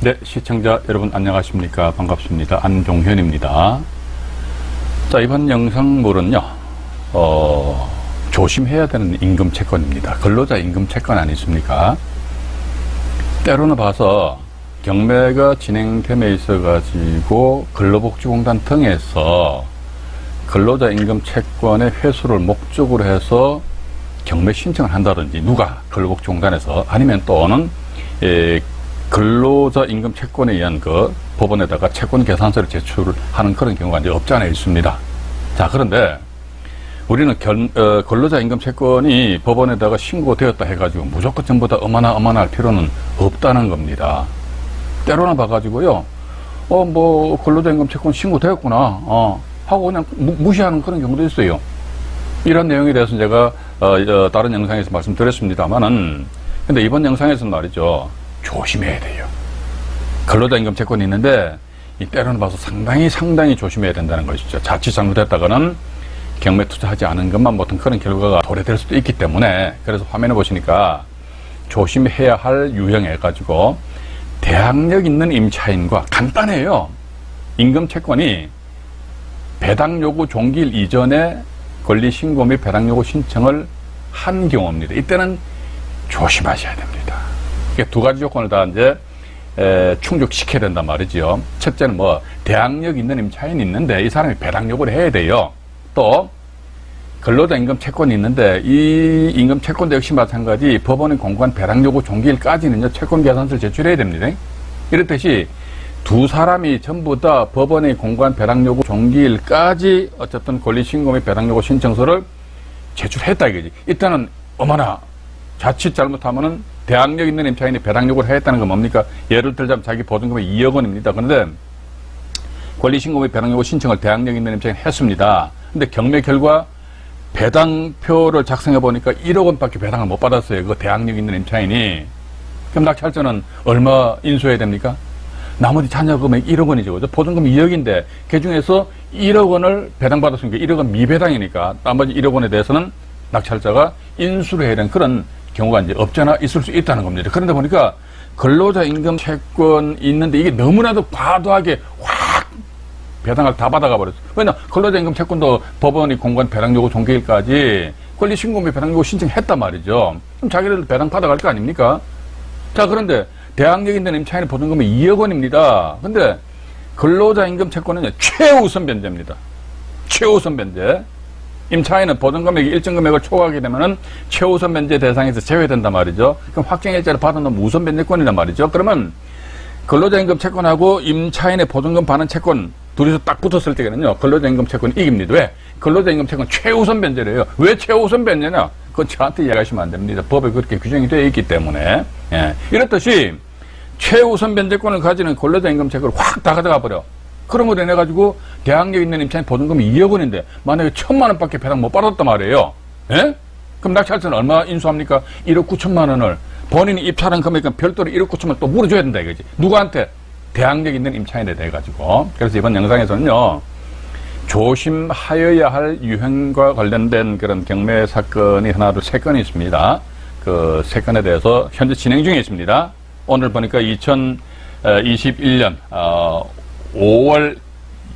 네, 시청자 여러분 안녕하십니까. 반갑습니다. 안종현입니다. 자, 이번 영상물은요, 조심해야 되는 임금 채권입니다. 근로자 임금 채권 아니십니까? 때로는 봐서 경매가 진행됨에 있어가지고 근로복지공단 등에서 근로자 임금 채권의 회수를 목적으로 해서 경매 신청을 한다든지, 누가 근로복지공단에서, 아니면 또는 근로자 임금 채권에 의한 그 법원에다가 채권 계산서를 제출하는 그런 경우가 이제 없지 않아 있습니다. 자, 그런데 우리는 근로자 임금 채권이 법원에다가 신고되었다 해가지고 무조건 전부 다 어마나 할 필요는 없다는 겁니다. 때로나 봐가지고요, 근로자 임금 채권 신고되었구나, 하고 그냥 무시하는 그런 경우도 있어요. 이런 내용에 대해서 제가, 다른 영상에서 말씀드렸습니다만은, 근데 이번 영상에서는 말이죠, 조심해야 돼요. 근로자 임금 채권이 있는데, 이 때로는 봐서 상당히 조심해야 된다는 것이죠. 자칫 잘못했다가는 경매 투자하지 않은 것만 못한 그런 결과가 도래될 수도 있기 때문에, 그래서 화면에 보시니까 조심해야 할 유형해가지고, 대항력 있는 임차인과, 간단해요. 임금 채권이 배당 요구 종기일 이전에 권리 신고 및 배당 요구 신청을 한 경우입니다. 이때는 조심하셔야 됩니다. 이게 두 가지 조건을 다 이제 충족시켜야 된단 말이죠. 첫째는 대항력 있는 임차인이 있는데 이 사람이 배당 요구를 해야 돼요. 또 근로자 임금 채권이 있는데 이 임금 채권도 역시 마찬가지 법원에 공고한 배당 요구 종기일까지는요, 채권 계산서를 제출해야 됩니다. 이렇듯이 두 사람이 전부 다 법원에 공고한 배당 요구 종기일까지 어쨌든 권리 신고 및 배당 요구 신청서를 제출했다 이거지. 일단은 어머나, 자칫 잘못하면은 대항력 있는 임차인이 배당 요구를 했다는 건 뭡니까? 예를 들자면 자기 보증금이 2억 원입니다. 그런데 권리 신고 및 배당 요구 신청을 대항력 있는 임차인이 했습니다. 근데 경매 결과 배당표를 작성해 보니까 1억 원밖에 배당을 못 받았어요. 그 대항력 있는 임차인이. 그럼 낙찰자는 얼마 인수해야 됩니까? 나머지 잔여 금액 1억 원이죠. 그죠? 보증금 2억인데 그 중에서 1억 원을 배당받았으니까 1억 원 미배당이니까 나머지 1억 원에 대해서는 낙찰자가 인수를 해야 되는 그런 경우가 이제 없잖아 있을 수 있다는 겁니다. 그런데 보니까 근로자 임금 채권이 있는데 이게 너무나도 과도하게 확 배당을 다 받아가 버렸어. 왜냐, 근로자 임금 채권도 법원이 공고한 배당 요구 종기일까지 권리 신고 및 배당 요구 신청했단 말이죠. 그럼 자기들 배당 받아갈 거 아닙니까? 자, 그런데 대항력 있는 임차인의 보증금이 2억 원입니다. 근데 근로자 임금 채권은 최우선 변제입니다. 최우선 변제. 임차인은 보증금액이 일정 금액을 초과하게 되면은 최우선 변제 대상에서 제외된단 말이죠. 그럼 확정일자를 받은 놈 우선 변제권이란 말이죠. 그러면 근로자 임금 채권하고 임차인의 보증금 반환 채권 둘이서 딱 붙었을 때는요, 근로자 임금 채권이 이깁니다. 왜? 근로자 임금 채권 최우선 변제래요. 왜 최우선 변제냐? 그건 저한테 이야기하시면 안 됩니다. 법에 그렇게 규정이 되어 있기 때문에. 예. 이렇듯이 최우선 변제권을 가지는 근로자 임금 채권을 확 다 가져가 버려. 그러므로 인해가지고 대항력 있는 임차인 보증금이 2억 원인데 만약에 1,000만 원밖에 배당 못 받았단 말이에요. 예? 그럼 낙찰자는 얼마 인수합니까? 1억 9천만 원을 본인이 입찰한 금액은 별도로 1억 9천만 원 또 물어줘야 된다 이거지. 누구한테? 대항력 있는 임차인에 대해 가지고. 그래서 이번 영상에서는요, 조심하여야 할 유형과 관련된 그런 경매 사건이 하나, 둘, 세 건이 있습니다. 그 세 건에 대해서 현재 진행 중에 있습니다. 오늘 보니까 2021년 5월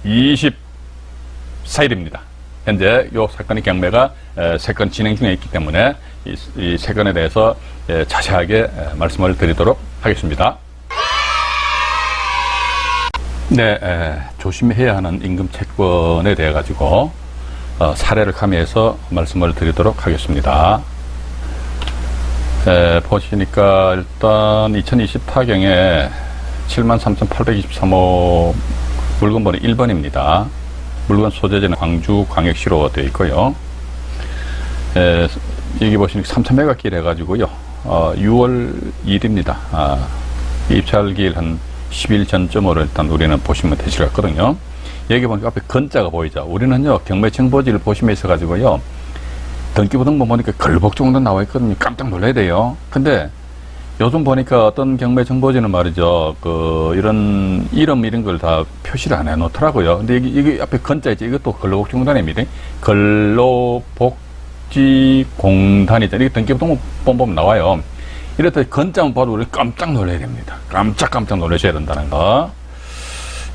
24일입니다. 현재 이 사건의 경매가 세 건 진행 중에 있기 때문에 이 세 건에 대해서 자세하게 말씀을 드리도록 하겠습니다. 네, 조심해야 하는 임금 채권에 대해 가지고 사례를 가미해서 말씀을 드리도록 하겠습니다. 보시니까 일단 2020타경에 73,823호 물건번호 1번입니다. 물건 소재지는 광주광역시로 되어 있고요. 여기 보시니까 3,000매가길 해가지고요. 6월 2일입니다. 입찰기일 한 10일 전쯤으로 일단 우리는 보시면 되실 것 같거든요. 여기 보니까 앞에 건자가 보이죠. 우리는요, 경매 정보지를 보시면 있어가지고요, 등기부등본 보니까 근로복지공단 나와 있거든요. 깜짝 놀라야 돼요. 근데 요즘 보니까 어떤 경매 정보지는 말이죠, 이런 이런 걸 다 표시를 안 해놓더라고요. 근데 이게 앞에 건자 있죠. 이것도 근로복지공단입니다. 근로복지공단이죠. 이게 등기부등본 보면 나와요. 이랬다 건장 봐도 우리 깜짝 놀라야 됩니다. 깜짝 놀라셔야 된다는 거.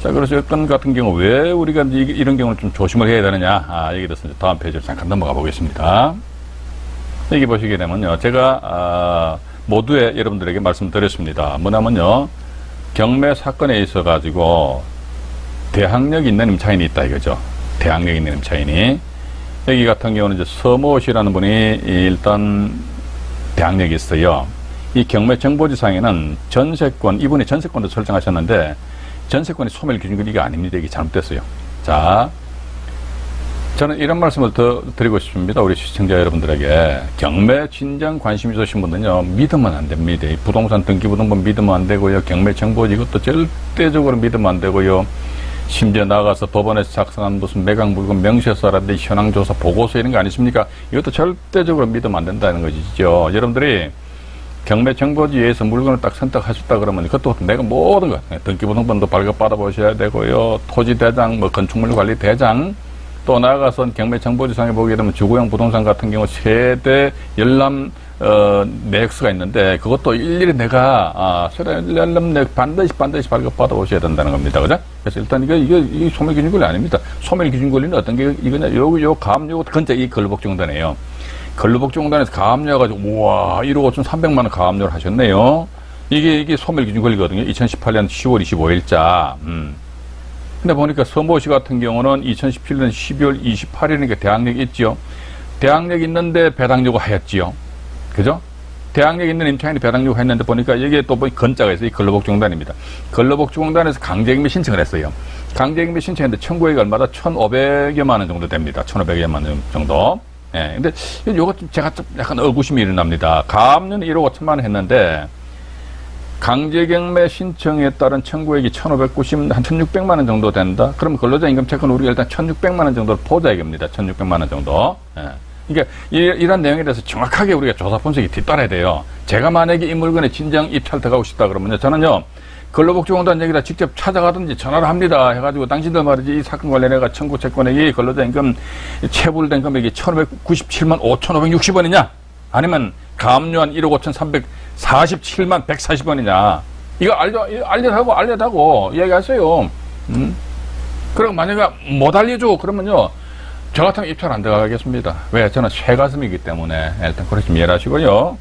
자, 그래서 어떤 같은 경우 왜 우리가 이런 경우는 좀 조심을 해야 되느냐. 여기에 대해서 다음 페이지로 잠깐 넘어가 보겠습니다. 여기 보시게 되면요. 제가, 모두에 여러분들에게 말씀드렸습니다. 뭐냐면요. 경매 사건에 있어가지고 대항력 있는 임차인이 있다 이거죠. 대항력 있는 임차인이. 여기 같은 경우는 이제 서모 씨라는 분이 일단 대항력이 있어요. 이 경매 정보지상에는 전세권, 이분이 전세권도 설정하셨는데 전세권이 소멸 기준이가 아닙니다. 이게 잘못됐어요. 자, 저는 이런 말씀을 더 드리고 싶습니다. 우리 시청자 여러분들에게. 경매 진정 관심 있으신 분들은요, 믿으면 안 됩니다. 부동산 등기부등본 믿으면 안 되고요. 경매 정보지 이것도 절대적으로 믿으면 안 되고요. 심지어 나가서 법원에서 작성한 무슨 매각 물건 명세서라든지 현황조사 보고서 이런 거 아니십니까? 이것도 절대적으로 믿으면 안 된다는 것이죠. 여러분들이 경매 정보지에서 물건을 딱 선택하셨다 그러면 그것도 내가 모든 것, 등기부등본도 발급받아 보셔야 되고요. 토지대장, 건축물 관리 대장, 또 나아가서 경매 정보지상에 보게 되면 주거용 부동산 같은 경우 세대 열람 내역서가 있는데 그것도 일일이 내가 세대 열람 내역 반드시 발급받아 오셔야 된다는 겁니다. 그죠? 그래서 일단 이게 소멸기준권리 아닙니다. 소멸기준권리는 어떤 게 이거냐? 요 가압류 근처 이 근로복지공단이에요. 근로복지공단에서 가압류 해가지고 우와 1억 5,300만 원 가압류를 하셨네요. 이게 소멸기준권리거든요. 2018년 10월 25일자. 근데 보니까 서모시 같은 경우는 2017년 12월 28일이니까 대항력이 있지요. 대항력 있는데 배당 요구하였지요. 그죠? 대항력 있는 임차인이 배당 요구했는데 보니까 여기에 또 건자가 있어요. 이 근로복지공단입니다. 근로복지공단에서 강제경매 신청을 했어요. 강제경매 신청했는데 청구액이 얼마다 1,500여만 원 정도 됩니다. 1,500여만 원 정도. 예. 근데 요거 좀 제가 좀 약간 의구심이 일어납니다. 가압류는 1억 5천만 원 했는데 강제경매 신청에 따른 청구액이 1,590, 한 1,600만 원 정도 된다? 그럼 근로자 임금 채권 우리가 일단 1,600만 원 정도를 보자 이겁니다. 1,600만 원 정도. 예. 그러니까 이런 내용에 대해서 정확하게 우리가 조사 분석이 뒤따라야 돼요. 제가 만약에 이 물건에 진정 입찰 들어가고 싶다 그러면요. 저는요. 근로복지공단 여기다 직접 찾아가든지 전화를 합니다. 해가지고 당신들 말이지 이 사건 관련해가 청구 채권액이 근로자 임금 체불된 금액이 1,597만 5,560원이냐? 아니면 가압류한 1억 5,347만 140원이냐? 이거 알려다고 이야기하세요. 그리고 만약에 못 알려줘 그러면요. 저 같으면 입찰 안 들어가겠습니다. 왜? 저는 쇠가슴이기 때문에 일단 그렇게 좀 이해를 하시고요.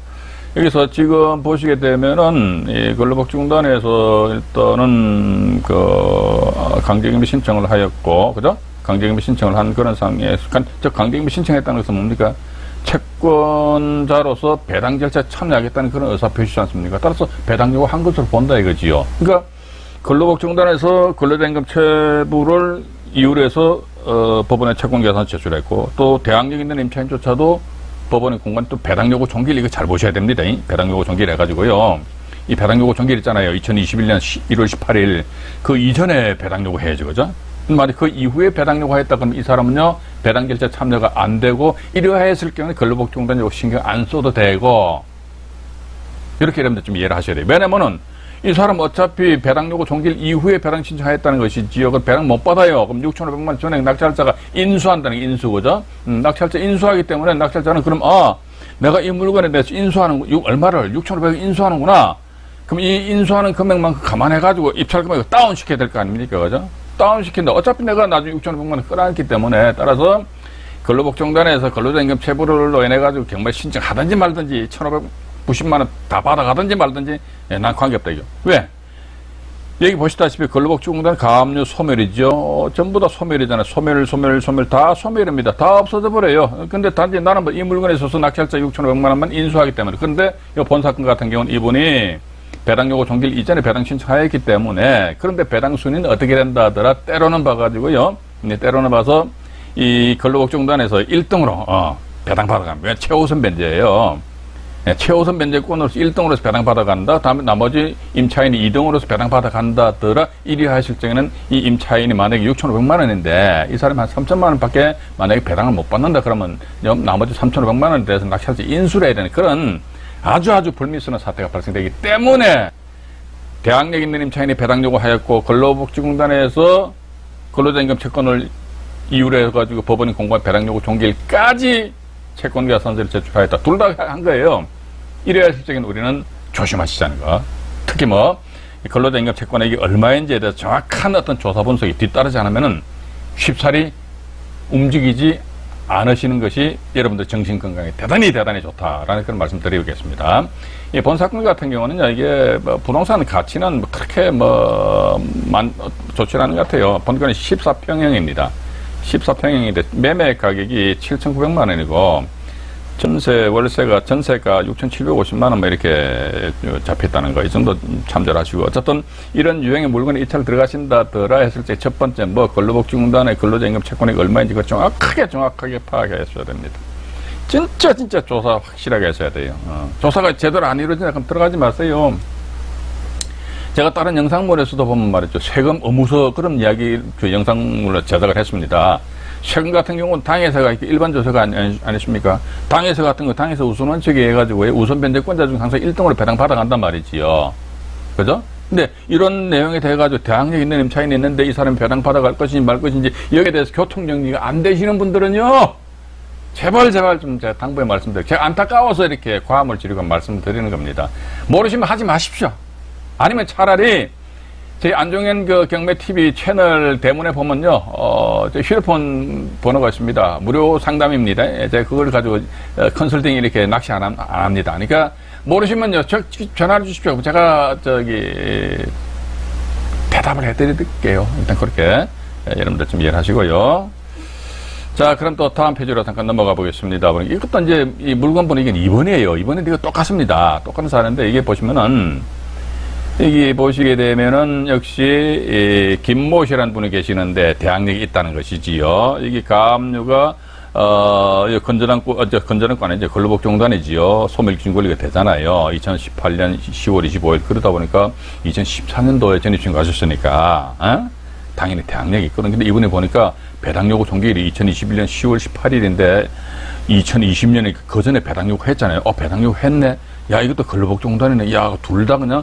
여기서 지금 보시게 되면은 이 근로복지공단에서 일단은 강제경매 신청을 하였고, 그죠? 강제경매 신청을 한 그런 상황에서 저 강제경매 신청했다는 것은 뭡니까? 채권자로서 배당 절차에 참여하겠다는 그런 의사표시지 않습니까? 따라서 배당 요구한 것으로 본다 이거지요. 그러니까 근로복지공단에서 근로자임금 체불을 이유로 해서 법원에 채권계산 제출했고 또 대항력 있는 임차인조차도 법원의 공간 또 배당 요구 종기를 이거 잘 보셔야 됩니다. 배당 요구 종기를 해가지고요. 이 배당 요구 종기를 있잖아요. 2021년 1월 18일 그 이전에 배당 요구 해야죠, 그죠? 만약 그 이후에 배당 요구했다 그러면 이 사람은요 배당 결제 참여가 안 되고 이러했을 경우에 근로복지공단 요구 신경 안 써도 되고 이렇게 여러분들 좀 이해를 하셔야 돼요. 왜냐면은 이 사람 어차피 배당 요구 종결 이후에 배당 신청했다는 것이지요. 그 배당 못 받아요. 그럼 6,500만 원 전액 낙찰자가 인수한다는 게 인수, 그죠? 낙찰자 인수하기 때문에 낙찰자는 그럼, 내가 이 물건에 대해서 인수하는, 얼마를? 6,500원 인수하는구나. 그럼 이 인수하는 금액만큼 감안해가지고 입찰 금액을 다운시켜야 될 거 아닙니까? 그죠? 다운시킨다. 어차피 내가 나중에 6,500만 원 끌어안기 때문에 따라서 근로복지공단에서 근로자임금 체불로 인해가지고 경매 신청하든지 말든지 1,590만 원 다 받아가든지 말든지 난 관계없다 이거. 왜? 여기 보시다시피 근로복지공단 가압류 소멸이죠. 전부 다 소멸이잖아요. 소멸 다 소멸입니다. 다 없어져 버려요. 근데 단지 나는 이 물건에 있어서 낙찰자 6,500만 원만 인수하기 때문에. 근데 이 본 사건 같은 경우는 이분이 배당 요구 종결 이전에 배당 신청하였기 때문에 그런데 배당 순위는 어떻게 된다 하더라 때로는 봐가지고요. 때로는 봐서 이 근로복지공단에서 1등으로 배당 받아갑니다. 왜? 최우선 변제예요. 최우선 변제권으로서 1등으로서 배당 받아간다. 다음에 나머지 임차인이 2등으로서 배당 받아간다 더라 1위 하실 경우에는 이 임차인이 만약에 6,500만 원인데 이 사람이 한 3천만 원 밖에 만약에 배당을 못 받는다 그러면 나머지 3,500만 원에 대해서 낙찰자 인수를 해야 되는 그런 아주 불미스러운 사태가 발생되기 때문에 대항력 있는 임차인이 배당 요구하였고 근로복지공단에서 근로자임금 채권을 이유로 해가지고 법원이 공고한 배당 요구 종결까지 채권계산서를 제출하였다. 둘 다 한 거예요. 이래야 실적인 우리는 조심하시자는 거. 특히 뭐 근로자 임금 채권액이 얼마인지에 대해서 정확한 어떤 조사 분석이 뒤따르지 않으면은 쉽사리 움직이지 않으시는 것이 여러분들 정신 건강에 대단히 좋다라는 그런 말씀 드리겠습니다. 이 본 사건 같은 경우는요, 이게 뭐 부동산 가치는 뭐 그렇게 좋지 않은 것 같아요. 본 건이 14평형입니다. 14평형인데 매매 가격이 7,900만 원이고 전세 월세가 전세가 6,750만 원 이렇게 잡혔다는 거, 이 정도 참조하시고, 어쨌든 이런 유형의 물건에 입찰 들어가신다더라 했을 때 첫 번째 근로복지공단의 근로자임금 채권액이 얼마인지 그걸 정확하게 파악하셔야 됩니다. 진짜 조사 확실하게 하셔야 돼요. 조사가 제대로 안 이루어지나 그럼 들어가지 마세요. 제가 다른 영상물에서도 보면 말이죠, 세금 의무서 그런 이야기 그 영상물을 제작을 했습니다. 세금 같은 경우는 당해서가 일반 조세가 아니십니까? 당해서 같은 거 당해서 우선원칙에 해가지고 우선 변제권자 중 항상 1등으로 배당 받아간단 말이지요. 그죠? 근데 이런 내용에 대해가지고 대항력 있는 임차인이 있는데 이 사람이 배당 받아갈 것인지 말 것인지 여기에 대해서 교통정리가 안 되시는 분들은요, 제발 좀 제가 당부에 말씀드려요. 제가 안타까워서 이렇게 과음을 지르고 말씀드리는 겁니다. 모르시면 하지 마십시오. 아니면 차라리 저희 안종현 그 경매TV 채널 대문에 보면요, 저 휴대폰 번호가 있습니다. 무료 상담입니다. 제가 그걸 가지고 컨설팅 이렇게 낚시 안 합니다. 그러니까 모르시면요, 전화를 주십시오. 제가 대답을 해드릴게요. 일단 그렇게 여러분들 좀 이해를 하시고요. 자, 그럼 또 다음 페이지로 잠깐 넘어가 보겠습니다. 이것도 이제 이 물건 번호 이게 2번이에요. 2번인데 이거 똑같습니다. 똑같은 사례인데 이게 보시면은, 여기 보시게 되면은 역시 김모 씨라는 분이 계시는데 대항력이 있다는 것이지요. 여기 가압류가 건전한권에 이제 근로복지공단이지요. 소멸기준권리가 되잖아요. 2018년 10월 25일 그러다 보니까 2014년도에 전입신고 하셨으니까 당연히 대항력이 있거든요. 근데 이번에 보니까 배당요구 종결이 2021년 10월 18일인데 2020년에 그 전에 배당요구 했잖아요. 배당요구 했네. 야, 이것도 근로복지공단이네. 야, 둘 다 그냥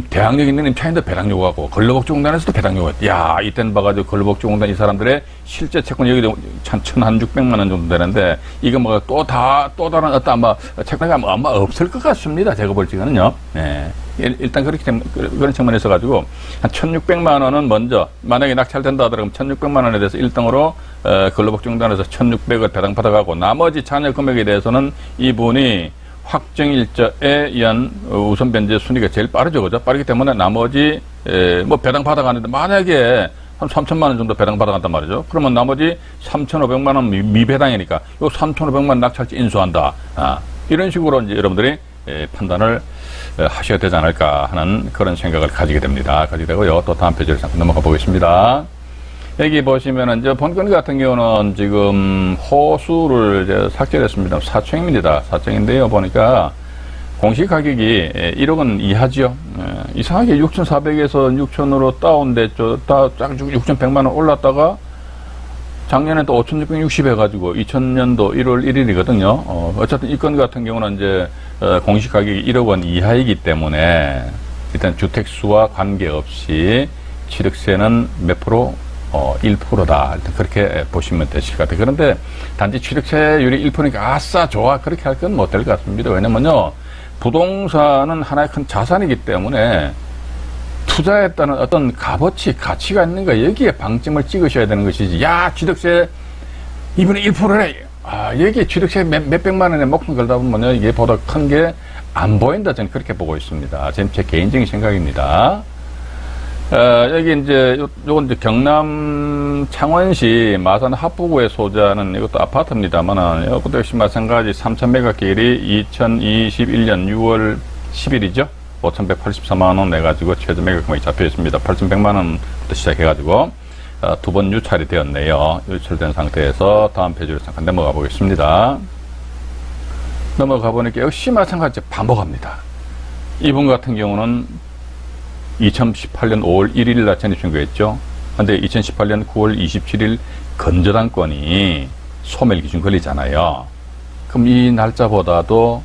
대항력 있는 임차인도 배당 요구하고 근로복지공단에서도 배당 요구했다. 야, 이때는 봐가지고 근로복지공단 이 사람들의 실제 채권 여기도 1,600만 원 정도 되는데 이거 뭐 또 다른 어떤 아마 채권이 아마 없을 것 같습니다. 제가 볼 적에는요. 네. 일단 그런 측면에 있어가지고 한 1,600만 원은 먼저 만약에 낙찰된다 하더라도 1,600만 원에 대해서 1등으로 근로복지공단에서 1,600을 배당 받아가고 나머지 잔여 금액에 대해서는 이분이 확정일자에 의한 우선 변제 순위가 제일 빠르죠. 그죠? 빠르기 때문에 나머지, 배당 받아가는데 만약에 한 3,000만 원 정도 배당 받아간단 말이죠. 그러면 나머지 3,500만 원 미배당이니까 요 3,500만 낙찰지 인수한다. 이런 식으로 이제 여러분들이 판단을 하셔야 되지 않을까 하는 그런 생각을 가지게 되고요. 또 다음 페이지를 잠깐 넘어가 보겠습니다. 여기 보시면은, 본건 같은 경우는 지금 호수를 이제 삭제했습니다. 4층입니다. 4층인데요. 보니까 공시 가격이 1억 원 이하지요. 이상하게 6,400에서 6,000으로 다운됐죠. 6,100만 원 올랐다가 작년에 또 5,660 해가지고 2000년도 1월 1일이거든요. 어쨌든 이 건 같은 경우는 이제 공시 가격이 1억 원 이하이기 때문에 일단 주택수와 관계없이 취득세는 몇 프로? 1%다. 일단 그렇게 보시면 되실 것 같아요. 그런데 단지 취득세율이 1%니까 아싸 좋아 그렇게 할 건 못 될 것 같습니다. 왜냐면요, 부동산은 하나의 큰 자산이기 때문에 투자했다는 어떤 값어치, 가치가 있는가 여기에 방점을 찍으셔야 되는 것이지. 야, 취득세 이번에 1%래. 여기에 취득세 몇백만 원에 목숨 걸다 보면요, 이게 보다 큰 게 안 보인다. 저는 그렇게 보고 있습니다. 제 개인적인 생각입니다. 여기 이제, 요건 이제 경남 창원시 마산 합포구에 소재하는 이것도 아파트입니다만은, 이것도 역시 마찬가지 3,000매각길이 2021년 6월 10일이죠. 5,184만원 내가지고 최저 매각금액이 잡혀 있습니다. 8,100만원부터 시작해가지고, 두 번 유찰이 되었네요. 유찰된 상태에서 다음 페이지로 잠깐 넘어가 보겠습니다. 넘어가 보니까 역시 마찬가지 반복합니다. 이분 같은 경우는 2018년 5월 1일 날 전입신고했죠. 근데 2018년 9월 27일 건저당권이 소멸기준 걸리잖아요. 그럼 이 날짜보다도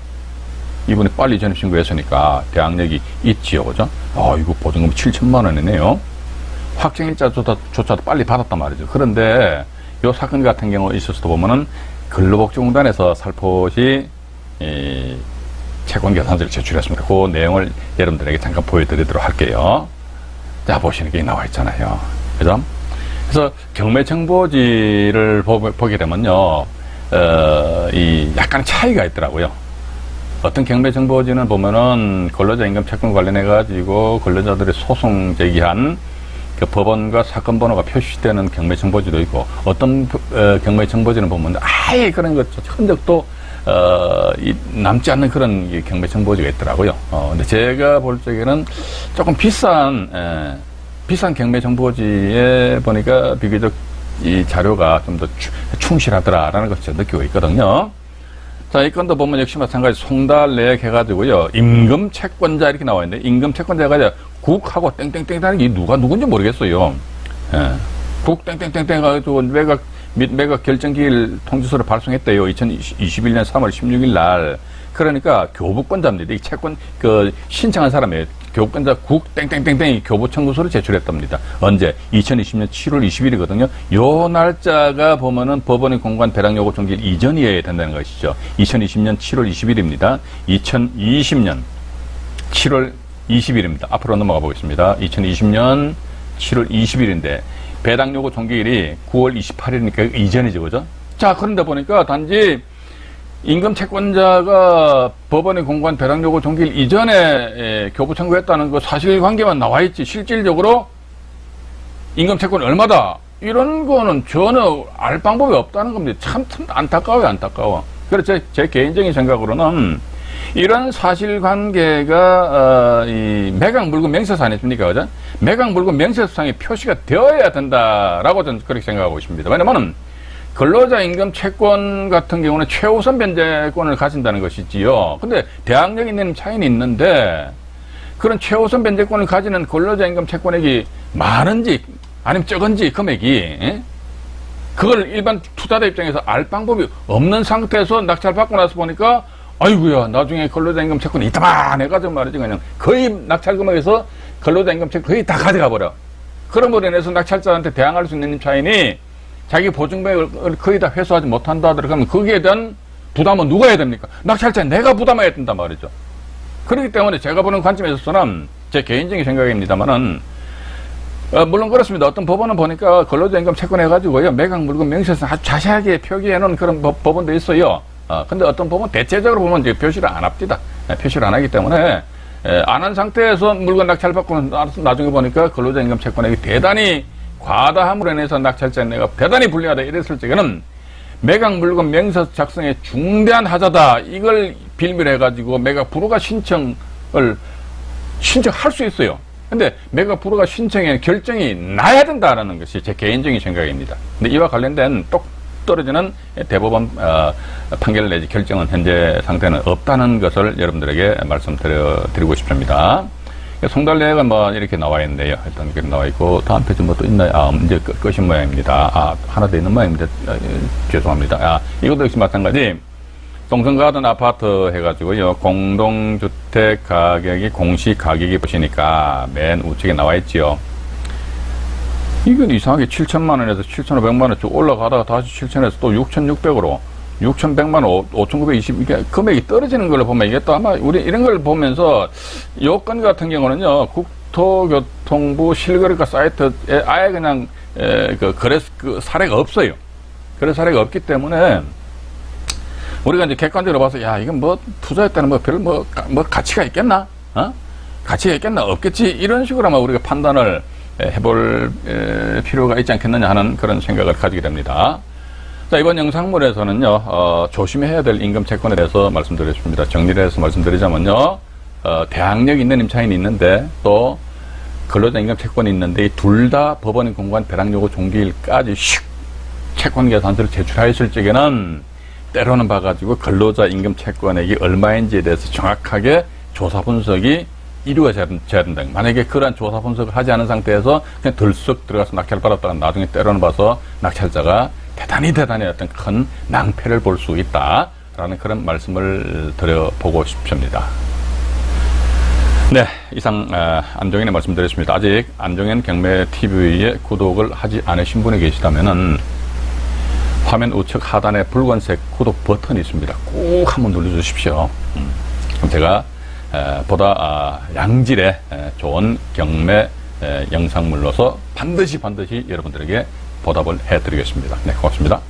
이분이 빨리 전입신고했으니까 대항력이 있지요. 그죠? 이거 보증금 7천만 원이네요. 확정일자조차도 빨리 받았단 말이죠. 그런데 이 사건 같은 경우에 있어서도 보면은 근로복지공단에서 살포시 채권 계산서를 제출했습니다. 그 내용을 여러분들에게 잠깐 보여드리도록 할게요. 자, 보시는 게 나와 있잖아요. 그죠? 그래서 경매정보지를 보게 되면요, 이 약간 차이가 있더라고요. 어떤 경매정보지는 보면은 근로자 임금 채권 관련해가지고 근로자들의 소송 제기한 그 법원과 사건 번호가 표시되는 경매정보지도 있고, 어떤 경매정보지는 보면 아예 그런 것 흔적도 남지 않는 그런 경매정보지가 있더라고요. 근데 제가 볼 적에는 조금 비싼 경매정보지에 보니까 비교적 이 자료가 좀 더 충실하더라라는 것을 제가 느끼고 있거든요. 자, 이 건도 보면 역시 마찬가지 송달 내역 해가지고요, 임금 채권자 이렇게 나와 있는데, 임금 채권자가 국하고 땡땡땡 하는 게 누가 누군지 모르겠어요. 예. 국 땡땡땡땡 해가지고 매각 결정기일 통지서를 발송했대요. 2021년 3월 16일 날. 그러니까 교부권자입니다. 이 채권 신청한 사람이에요. 교부권자 국 땡땡땡땡이 교부 청구서를 제출했답니다. 언제? 2020년 7월 20일이거든요. 요 날짜가 보면은 법원의 공간 배당 요구 종기일 이전이어야 된다는 것이죠. 2020년 7월 20일입니다. 2020년 7월 20일입니다. 앞으로 넘어가 보겠습니다. 2020년 7월 20일인데 배당 요구 종기일이 9월 28일이니까 이전이죠, 그죠? 자, 그런데 보니까 단지 임금 채권자가 법원의 공고한 배당 요구 종기일 이전에 교부 청구했다는 그 사실관계만 나와 있지, 실질적으로 임금 채권이 얼마다 이런 거는 전혀 알 방법이 없다는 겁니다. 참 안타까워요, 안타까워. 그래서 제 개인적인 생각으로는 이런 사실관계가 이 매각 물건 명세서 아니십니까, 그죠? 매각 물건 명세서상에 표시가 되어야 된다라고 저는 그렇게 생각하고 있습니다. 왜냐면은 근로자 임금 채권 같은 경우는 최우선 변제권을 가진다는 것이지요. 근데 대항력 있는 차이는 있는데, 그런 최우선 변제권을 가지는 근로자 임금 채권액이 많은지 아니면 적은지 금액이, 그걸 일반 투자자 입장에서 알 방법이 없는 상태에서 낙찰 받고 나서 보니까 아이고야, 나중에 근로자 임금 채권이 있다만 해가지고 말이지, 그냥 거의 낙찰 금액에서 근로자 임금 채권 거의 다 가져가 버려. 그럼으로 인해서 낙찰자한테 대항할 수 있는 차이니 자기 보증금액을 거의 다 회수하지 못한다 그러면 거기에 대한 부담은 누가 해야 됩니까? 낙찰자 내가 부담해야 된단 말이죠. 그렇기 때문에 제가 보는 관점에서는 제 개인적인 생각입니다만은, 물론 그렇습니다. 어떤 법원은 보니까 근로자 임금 채권 해가지고요, 매각 물건 명세서 아주 자세하게 표기해 놓은 그런 법원도 있어요. 근데 어떤 법은 대체적으로 보면 이제 표시를 안 합니다. 표시를 안 하기 때문에 안 한 상태에서 물건 낙찰받고 나중에 보니까 근로자 임금 채권액이 대단히 과다함으로 인해서 낙찰자 내가 대단히 불리하다 이랬을 적에는 매각 물건 명세서 작성에 중대한 하자다, 이걸 빌밀해가지고 매각 불허가 신청할 수 있어요. 근데 매각 불허가 신청에 결정이 나야 된다라는 것이 제 개인적인 생각입니다. 근데 이와 관련된 똑 떨어지는 대법원 판결 내지 결정은 현재 상태는 없다는 것을 여러분들에게 말씀드리고 싶습니다. 송달내역은 뭐 이렇게 나와 있는데요. 일단 이렇게 나와 있고, 다음 페이지 뭐 또 있나요? 이제 끝인 모양입니다. 하나 더 있는 모양입니다. 죄송합니다. 이것도 역시 마찬가지. 동성가든 아파트 해가지고요, 공동주택 가격이 공시 가격이 보시니까 맨 우측에 나와 있지요. 이건 이상하게 7,000만원에서 7,500만원 쭉 올라가다가 다시 7,000에서 또 6,600으로 6,100만원, 5,920, 이게 금액이 떨어지는 걸로 보면, 이게 또 아마 우리 이런 걸 보면서 요건 같은 경우는요, 국토교통부 실거래가 사이트에 아예 그냥 사례가 없어요. 그런 사례가 없기 때문에 우리가 이제 객관적으로 봐서, 야, 이건 뭐 투자했다는 뭐 별 가치가 있겠나? 가치가 있겠나? 없겠지? 이런 식으로 아마 우리가 판단을 해볼 필요가 있지 않겠느냐 하는 그런 생각을 가지게 됩니다. 자, 이번 영상물에서는요, 조심해야 될 임금 채권에 대해서 말씀드렸습니다. 정리를 해서 말씀드리자면요, 대항력 있는 임차인이 있는데 또 근로자 임금 채권이 있는데, 둘 다 법원이 공고한 배당 요구 종기일까지 채권 계산서를 제출하였을 적에는 때로는 봐가지고 근로자 임금 채권액이 얼마인지에 대해서 정확하게 조사 분석이 이루어져야 된다. 만약에 그러한 조사 분석을 하지 않은 상태에서 그냥 들썩 들어가서 낙찰 받았다가 나중에 때로는 봐서 낙찰자가 대단히 어떤 큰 낭패를 볼 수 있다라는 그런 말씀을 드려보고 싶습니다. 네, 이상 안종현의 말씀드렸습니다. 아직 안종현 경매TV에 구독을 하지 않으신 분이 계시다면은 화면 우측 하단에 붉은색 구독 버튼이 있습니다. 꼭 한번 눌러주십시오. 그럼 제가 보다 양질의 좋은 경매 영상물로서 반드시 여러분들에게 보답을 해드리겠습니다. 네, 고맙습니다.